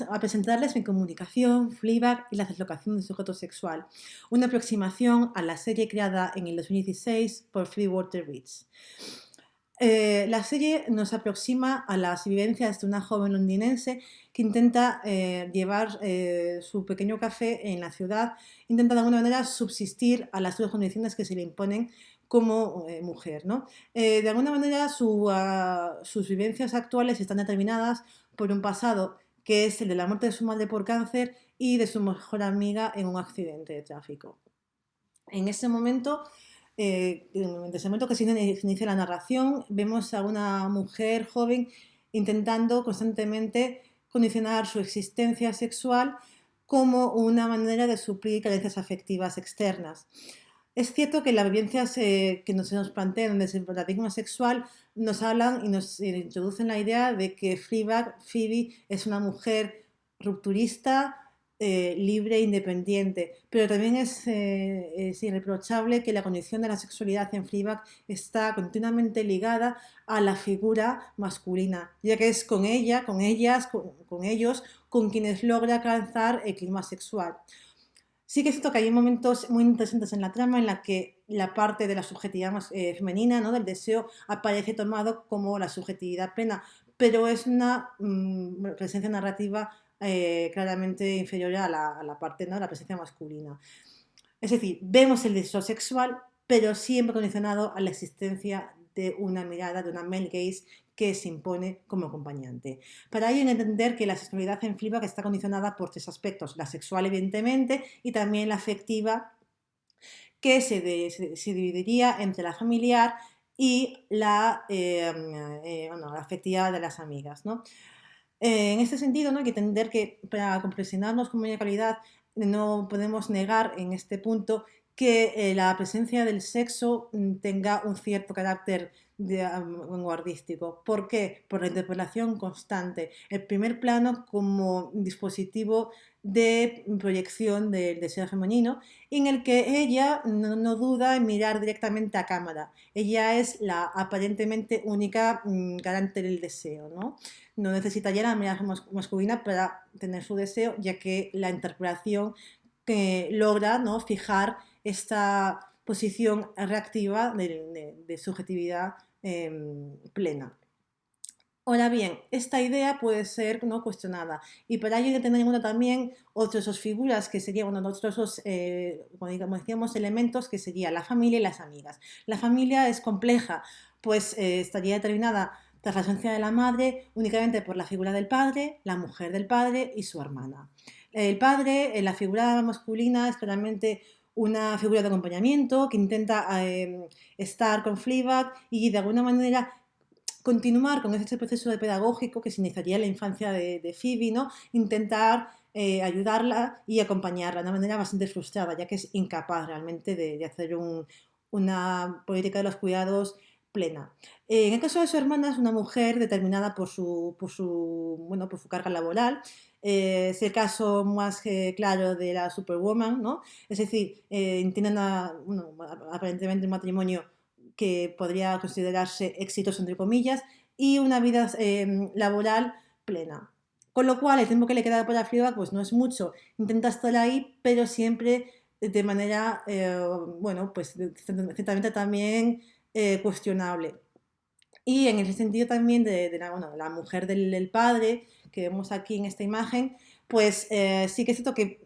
a presentarles mi comunicación, Fleabag y la deslocación del sujeto sexual, una aproximación a la serie creada en el 2016 por Freewater Reads. La serie nos aproxima a las vivencias de una joven londinense que intenta llevar su pequeño café en la ciudad, intenta de alguna manera subsistir a las duras condiciones que se le imponen como mujer, ¿no? De alguna manera sus vivencias actuales están determinadas por un pasado que es el de la muerte de su madre por cáncer y de su mejor amiga en un accidente de tráfico. En ese momento, desde ese momento que se inicia la narración, vemos a una mujer joven intentando constantemente condicionar su existencia sexual como una manera de suplir carencias afectivas externas. Es cierto que las vivencias que se nos plantean desde el paradigma sexual nos hablan y nos introducen la idea de que Fleabag, Phoebe, es una mujer rupturista, libre e independiente, pero también es irreprochable que la condición de la sexualidad en Fleabag está continuamente ligada a la figura masculina, ya que es con ella, con ellas, con ellos, con quienes logra alcanzar el clima sexual. Sí que es cierto que hay momentos muy interesantes en la trama en la que la parte de la subjetividad más, femenina, ¿no? Del deseo, aparece tomado como la subjetividad plena, pero es una presencia narrativa claramente inferior a la parte, ¿no? De la presencia masculina. Es decir, vemos el deseo sexual, pero siempre condicionado a la existencia de una mirada, de una male gaze que se impone como acompañante. Para ello, entender que la sexualidad en Fleabag está condicionada por tres aspectos: la sexual, evidentemente, y también la afectiva, que se dividiría entre la familiar y la afectiva de las amigas, ¿no? En este sentido, ¿no? Hay que entender que para comprensionarnos como calidad no podemos negar en este punto que la presencia del sexo tenga un cierto carácter vanguardístico. ¿Por qué? Por la interpelación constante. El primer plano como dispositivo de proyección del deseo femenino, en el que ella no duda en mirar directamente a cámara. Ella es la aparentemente única garante del deseo, ¿no? No necesitaría la mirada masculina para tener su deseo, ya que la interpretación que logra, ¿no? Fijar esta posición reactiva de subjetividad plena. Ahora bien, esta idea puede ser no cuestionada y para ello hay que tener en cuenta también otras dos figuras que serían, bueno, otros dos, como decíamos, elementos que serían la familia y las amigas. La familia es compleja, pues estaría determinada tras la ausencia de la madre únicamente por la figura del padre, la mujer del padre y su hermana. El padre, la figura masculina, es claramente una figura de acompañamiento que intenta estar con Fleabag y de alguna manera continuar con ese proceso de pedagógico que se iniciaría en la infancia de Phoebe, ¿no? Intentar ayudarla y acompañarla de una manera bastante frustrada, ya que es incapaz realmente de hacer una política de los cuidados plena. En el caso de su hermana, es una mujer determinada por su carga laboral. Es el caso más claro de la Superwoman, ¿no? Es decir, tienen aparentemente un matrimonio que podría considerarse exitoso, entre comillas, y una vida laboral plena. Con lo cual, el tiempo que le queda para Fleabag pues no es mucho. Intenta estar ahí, pero siempre de manera, bueno, pues ciertamente también cuestionable. Y en ese sentido también de la mujer del padre, que vemos aquí en esta imagen, pues sí que es cierto que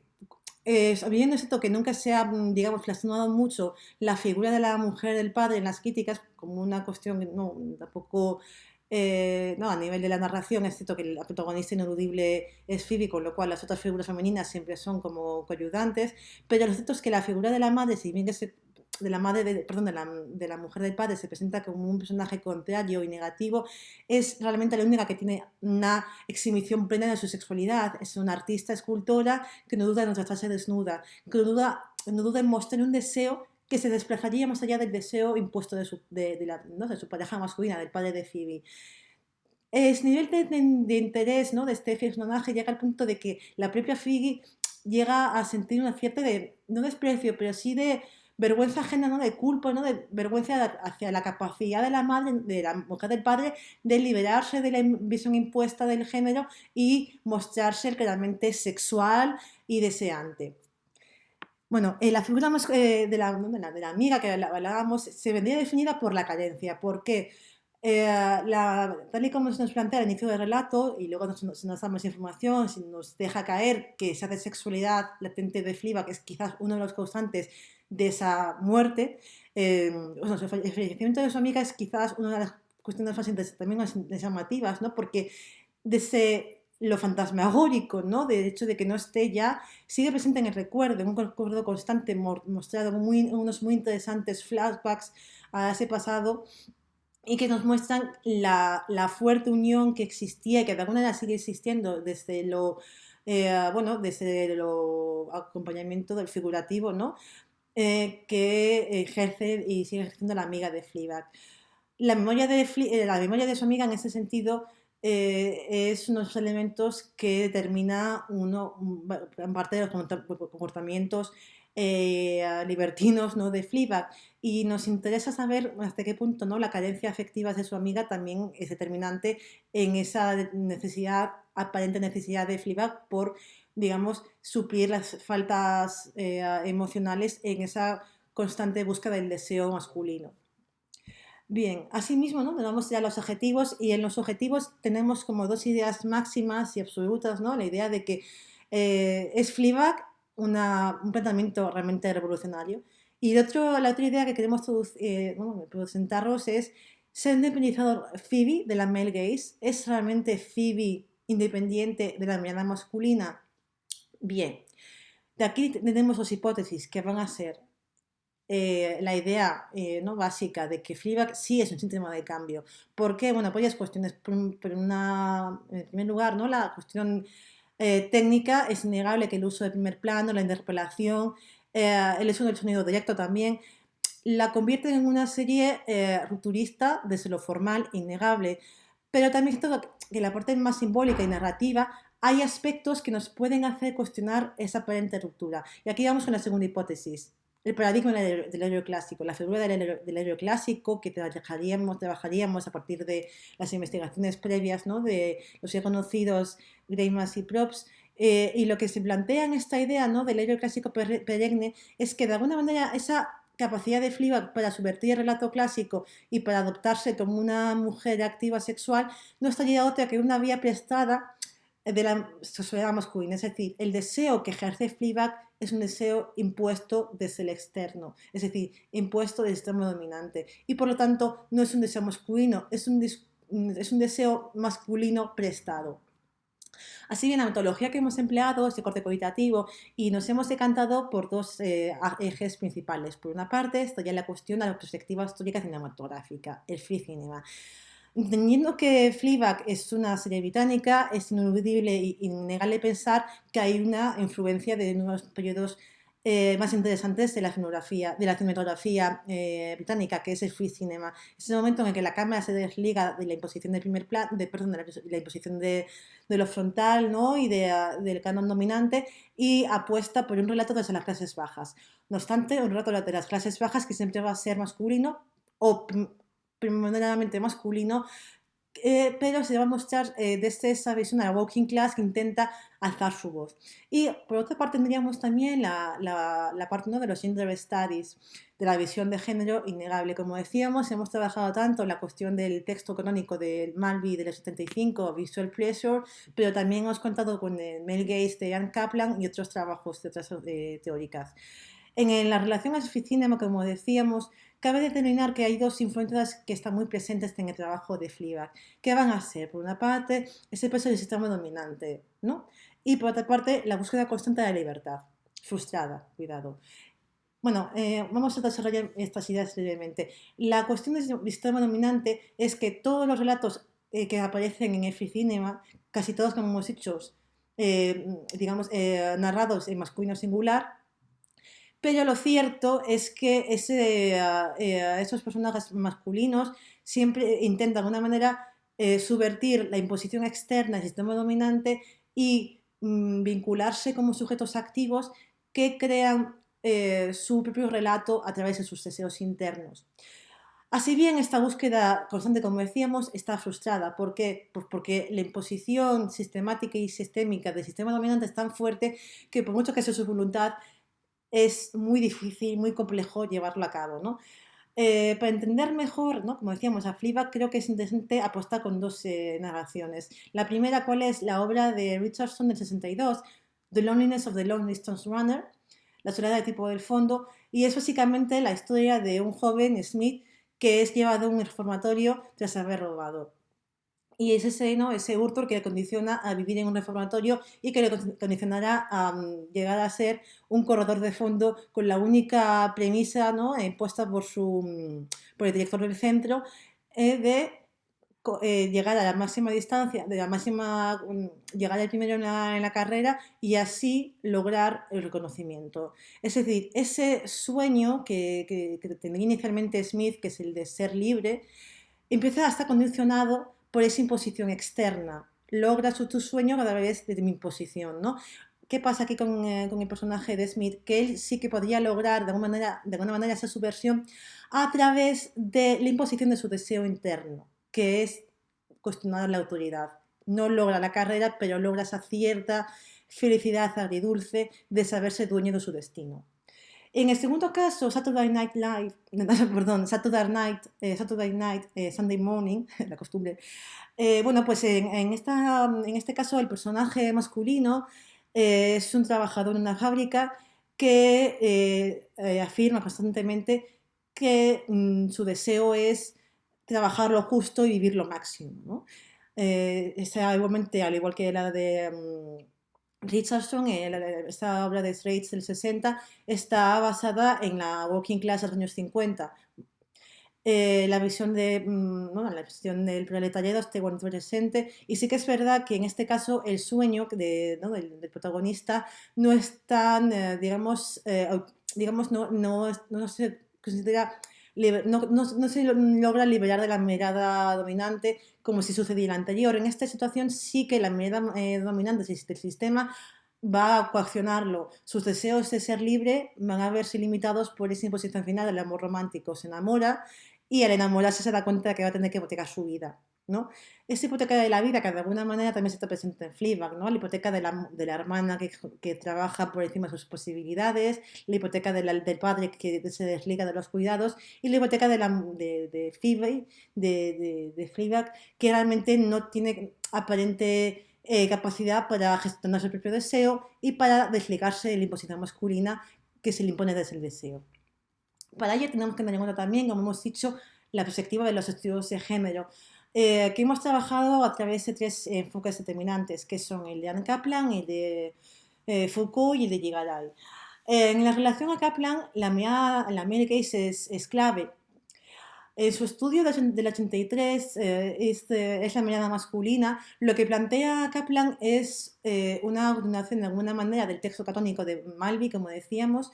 viendo esto que nunca se ha, digamos, plasmado mucho la figura de la mujer del padre en las críticas como una cuestión que no, tampoco, no, a nivel de la narración es cierto que la protagonista ineludible es Phoebe, con lo cual las otras figuras femeninas siempre son como coayudantes, pero lo cierto es que la figura de la madre, si bien que de la madre, perdón, de la mujer del padre se presenta como un personaje contrario y negativo, es realmente la única que tiene una exhibición plena de su sexualidad. Es una artista escultora que no duda en mostrarse desnuda, que no duda en mostrar un deseo que se desplazaría más allá del deseo impuesto ¿no? de su pareja masculina, del padre de Phoebe. Es nivel de interés, ¿no? De este personaje llega al punto de que la propia Phoebe llega a sentir una cierta no desprecio, pero sí de vergüenza ajena, ¿no? De culpa, ¿no? De vergüenza hacia la capacidad de la madre, de la mujer del padre, de liberarse de la visión impuesta del género y mostrarse claramente sexual y deseante. Bueno, la figura más, de la amiga que hablábamos se vendría definida por la carencia. ¿Por qué? Tal y como se nos plantea al inicio del relato, y luego nos da más información, se nos deja caer que esa desexualidad latente de Fleabag es quizás uno de los causantes de esa muerte. El fallecimiento de su amiga es quizás una de las cuestiones también más llamativas, ¿no? Porque desde lo fantasmagórico, ¿no? Del hecho de que no esté ya, sigue presente en el recuerdo, en un recuerdo constante mostrado unos muy interesantes flashbacks a ese pasado y que nos muestran la fuerte unión que existía y que de alguna manera sigue existiendo desde desde lo acompañamiento del figurativo, ¿no? Que ejerce y sigue ejerciendo la amiga de Fleabag. La memoria de su amiga en ese sentido es unos elementos que determina en parte de los comportamientos libertinos, ¿no? De Fleabag, y nos interesa saber hasta qué punto, ¿no? La carencia afectiva de su amiga también es determinante en esa aparente necesidad de Fleabag por, digamos, suplir las faltas emocionales en esa constante búsqueda del deseo masculino. Bien, asimismo, ¿no? Tenemos ya los objetivos y en los objetivos tenemos como dos ideas máximas y absolutas, ¿no? La idea de que es Fleabag un planteamiento realmente revolucionario y la otra idea que queremos presentarnos es ¿se ha independizado Phoebe de la male gaze? ¿Es realmente Phoebe independiente de la mirada masculina? Bien, de aquí tenemos dos hipótesis que van a ser la idea ¿no? básica de que Fleabag sí es un síntoma de cambio. ¿Por qué? Bueno, pues varias cuestiones. En primer lugar, ¿no? La cuestión técnica es innegable que el uso de primer plano, la interpelación, el uso del sonido directo también, la convierten en una serie rupturista desde lo formal, innegable. Pero también todo que la parte más simbólica y narrativa hay aspectos que nos pueden hacer cuestionar esa aparente ruptura. Y aquí vamos con la segunda hipótesis. El paradigma del héroe clásico, la figura del héroe clásico que trabajaríamos a partir de las investigaciones previas, ¿no? De los ya conocidos Greimas y Props, y lo que se plantea en esta idea, ¿no? Del héroe clásico perenne es que de alguna manera esa capacidad de Fleabag para subvertir el relato clásico y para adoptarse como una mujer activa sexual no estaría otra que una vía prestada de la sexualidad masculina. Es decir, el deseo que ejerce Fleabag es un deseo impuesto desde el externo, es decir, impuesto del sistema dominante. Y por lo tanto, no es un deseo masculino, es un deseo masculino prestado. Así bien, la metodología que hemos empleado es de corte cualitativo y nos hemos decantado por dos ejes principales. Por una parte, estaría la cuestión de la perspectiva histórica cinematográfica, el free cinema. Entendiendo que Fleabag es una serie británica, es ineludible e innegable pensar que hay una influencia de nuevos periodos más interesantes de la cinematografía británica, que es el free cinema. Es el momento en el que la cámara se desliga de la imposición del primer plano, de la imposición de lo frontal, ¿no? Y del canon dominante y apuesta por un relato desde las clases bajas. No obstante, un relato de las clases bajas que siempre va a ser masculino o primordialmente masculino, pero se va a mostrar desde esa visión a la working class que intenta alzar su voz. Y por otra parte tendríamos también la parte, ¿no? De los gender studies, de la visión de género innegable. Como decíamos, hemos trabajado tanto en la cuestión del texto canónico del Malvi del 75, Visual Pleasure, pero también hemos contado con el Male Gaze de Anne Kaplan y otros trabajos de otras teóricas. En la relación al cinema, como decíamos, cabe determinar que hay dos influencias que están muy presentes en el trabajo de Fleabag. ¿Qué van a ser? Por una parte, ese peso del sistema dominante, ¿no? Y por otra parte, la búsqueda constante de la libertad, frustrada, cuidado. Bueno, vamos a desarrollar estas ideas brevemente. La cuestión del sistema dominante es que todos los relatos que aparecen en el free cinema, casi todos, como hemos dicho, digamos, narrados en masculino singular, pero lo cierto es que esos personajes masculinos siempre intentan de alguna manera subvertir la imposición externa del sistema dominante y vincularse como sujetos activos que crean su propio relato a través de sus deseos internos. Así bien, esta búsqueda constante, como decíamos, está frustrada. ¿Por qué? Pues porque la imposición sistemática y sistémica del sistema dominante es tan fuerte que por mucho que sea su voluntad, es muy difícil, muy complejo llevarlo a cabo, ¿no? Para entender mejor, ¿no? Como decíamos, a Fleabag, creo que es interesante apostar con dos narraciones. La primera, ¿cuál es? La obra de Richardson del 62, The Loneliness of the Long Distance Runner, La soledad de tipo del fondo, y es básicamente la historia de un joven, Smith, que es llevado a un reformatorio tras haber robado. Y es ese, ¿no? Ese hurto que le condiciona a vivir en un reformatorio y que le condicionará a llegar a ser un corredor de fondo con la única premisa, ¿no? Puesta por el director del centro, de llegar a la máxima distancia, de la máxima, llegar al primero en la carrera y así lograr el reconocimiento. Es decir, ese sueño que tenía inicialmente Smith, que es el de ser libre, empieza a estar condicionado por esa imposición externa. Logras tu sueño a través de mi imposición, ¿no? ¿Qué pasa aquí con el personaje de Smith? Que él sí que podría lograr de alguna manera esa subversión a través de la imposición de su deseo interno, que es cuestionar la autoridad. No logra la carrera, pero logra esa cierta felicidad agridulce de saberse dueño de su destino. En el segundo caso, Saturday Night Live, perdón, Saturday Night, Sunday Morning, la costumbre. Bueno, pues en este caso el personaje masculino es un trabajador en una fábrica que afirma constantemente que su deseo es trabajar lo justo y vivir lo máximo, ¿no? Igualmente, al igual que la de Richardson, esta obra de Straits del 60, está basada en la working class de los años 50. La visión bueno, la visión del proletariado está igual presente, y sí que es verdad que en este caso el sueño ¿no? del protagonista no es tan, digamos no se considera, no se logra liberar de la mirada dominante como si sucedía en la anterior. En esta situación sí que la mirada dominante del sistema va a coaccionarlo. Sus deseos de ser libre van a verse limitados por esa imposición final del amor romántico. Se enamora y al enamorarse se da cuenta de que va a tener que hipotecar su vida, ¿no? Esa hipoteca de la vida que de alguna manera también se está presente en Fleabag, ¿no? La hipoteca de la hermana que trabaja por encima de sus posibilidades, la hipoteca del padre que se desliga de los cuidados, y la hipoteca de Phoebe, de Fleabag, que realmente no tiene aparente capacidad para gestionar su propio deseo y para desligarse de la imposición masculina que se le impone desde el deseo. Para ello tenemos que tener en cuenta también, como hemos dicho, la perspectiva de los estudios de género, que hemos trabajado a través de tres enfoques determinantes, que son el de Anne Kaplan, el de Foucault y el de Gigaray. En la relación a Kaplan, la Mary Case es clave. En su estudio del 83 es la mirada masculina. Lo que plantea Kaplan es una ordenación de alguna manera del texto catónico de Malby, como decíamos,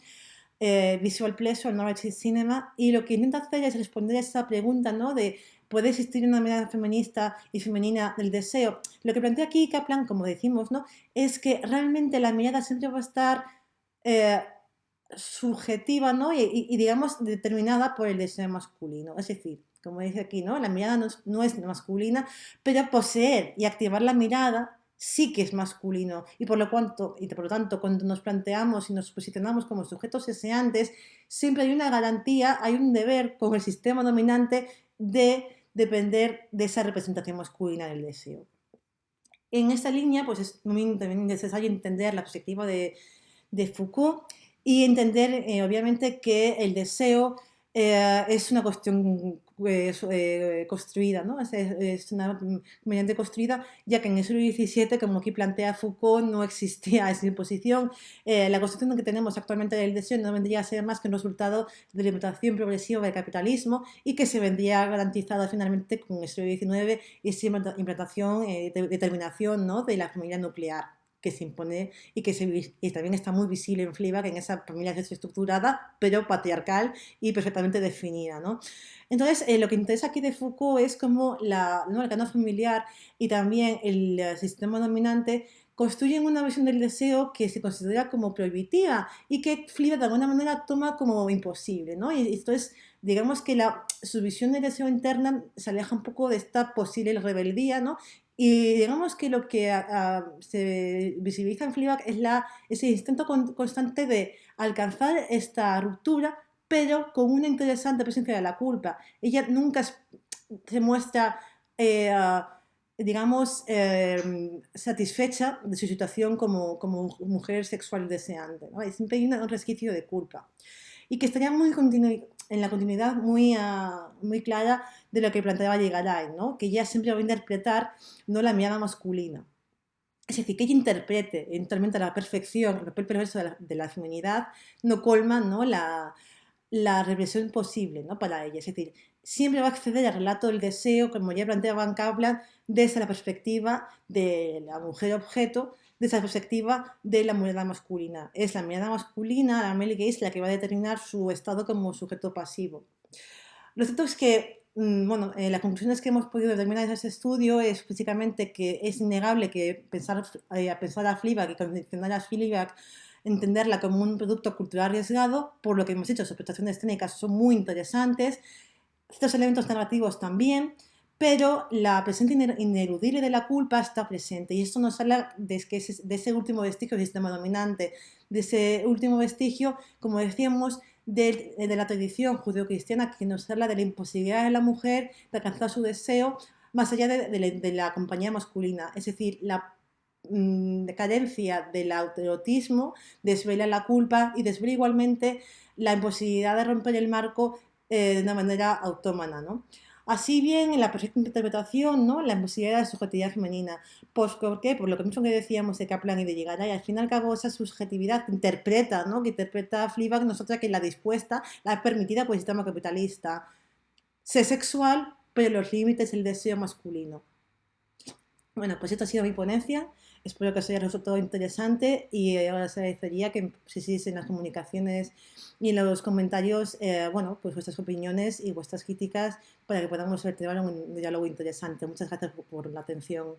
Visual Pleasure, Narrative Cinema, y lo que intenta hacer es responder a esa pregunta, ¿no? De ¿puede existir una mirada feminista y femenina del deseo? Lo que plantea aquí Kaplan, como decimos, ¿no? Es que realmente la mirada siempre va a estar eh, subjetiva, ¿no? Digamos determinada por el deseo masculino. Es decir, como dice aquí, ¿no? La mirada no es masculina, pero poseer y activar la mirada sí que es masculino, y por lo tanto cuando nos planteamos y nos posicionamos como sujetos deseantes, siempre hay una garantía, hay un deber con el sistema dominante de depender de esa representación masculina del deseo. En esta línea, pues es muy necesario entender la perspectiva de Foucault y entender, obviamente, que el deseo es una cuestión construida, ¿no? Es una mediante construida, ya que en el siglo XVII, como aquí plantea Foucault, no existía esa imposición. La constitución que tenemos actualmente del deseo no vendría a ser más que un resultado de la implantación progresiva del capitalismo y que se vendría garantizada finalmente con el siglo XIX y esa implantación, determinación, ¿no? De la familia nuclear que se impone y también está muy visible en Fleabag, en esa familia desestructurada, pero patriarcal y perfectamente definida, ¿no? Entonces, lo que interesa aquí de Foucault es cómo ¿no? el canon familiar y también el sistema dominante construyen una versión del deseo que se considera como prohibitiva y que Fleabag de alguna manera toma como imposible, ¿no? Y esto es, digamos que su visión del deseo interna se aleja un poco de esta posible rebeldía, ¿no? Y digamos que lo que se visibiliza en Fleabag es ese intento constante de alcanzar esta ruptura, pero con una interesante presencia de la culpa. Ella nunca se muestra, digamos, satisfecha de su situación como mujer sexual deseante, ¿no? Siempre hay un resquicio de culpa. Y que estaría en la continuidad muy clara de lo que planteaba Garay, ¿no? Que ella siempre va a interpretar, no, la mirada masculina. Es decir, que ella interprete eventualmente a la perfección el papel perverso de la feminidad, no colma, ¿no?, la represión posible, ¿no?, para ella. Es decir, siempre va a acceder al relato del deseo, como ya plantea Van Kaplan, desde la perspectiva de la mujer objeto, desde la perspectiva de la mirada masculina. Es la mirada masculina, la male gaze, la que va a determinar su estado como sujeto pasivo. Lo cierto es que, bueno, las conclusiones que hemos podido determinar en ese estudio es básicamente que es innegable que pensar a Fleabag y condicionar a Fleabag, entenderla como un producto cultural arriesgado, por lo que hemos dicho, sus prestaciones técnicas son muy interesantes, ciertos elementos narrativos también, pero la presencia ineludible de la culpa está presente, y esto nos habla de ese último vestigio del sistema dominante, de ese último vestigio, como decíamos, de la tradición judeocristiana, que nos habla de la imposibilidad de la mujer de alcanzar su deseo más allá de la compañía masculina. Es decir, la decadencia del autoerotismo desvela la culpa y desvela igualmente la imposibilidad de romper el marco de una manera autómana, ¿no? Así bien, en la perfecta interpretación, ¿no?, la imposibilidad de la subjetividad femenina. ¿Por qué? Por lo que mismo que decíamos de Kaplan y de Garay, al fin y al cabo esa subjetividad que interpreta, ¿no?, que interpreta Fleabag, nosotros que la dispuesta, la permitida por el sistema capitalista. Ser sexual, pero los límites del deseo masculino. Bueno, pues esta ha sido mi ponencia. Espero que os haya resultado interesante y ahora os agradecería que pusieseis en las comunicaciones y en los comentarios, bueno, pues vuestras opiniones y vuestras críticas para que podamos tener un diálogo interesante. Muchas gracias por la atención.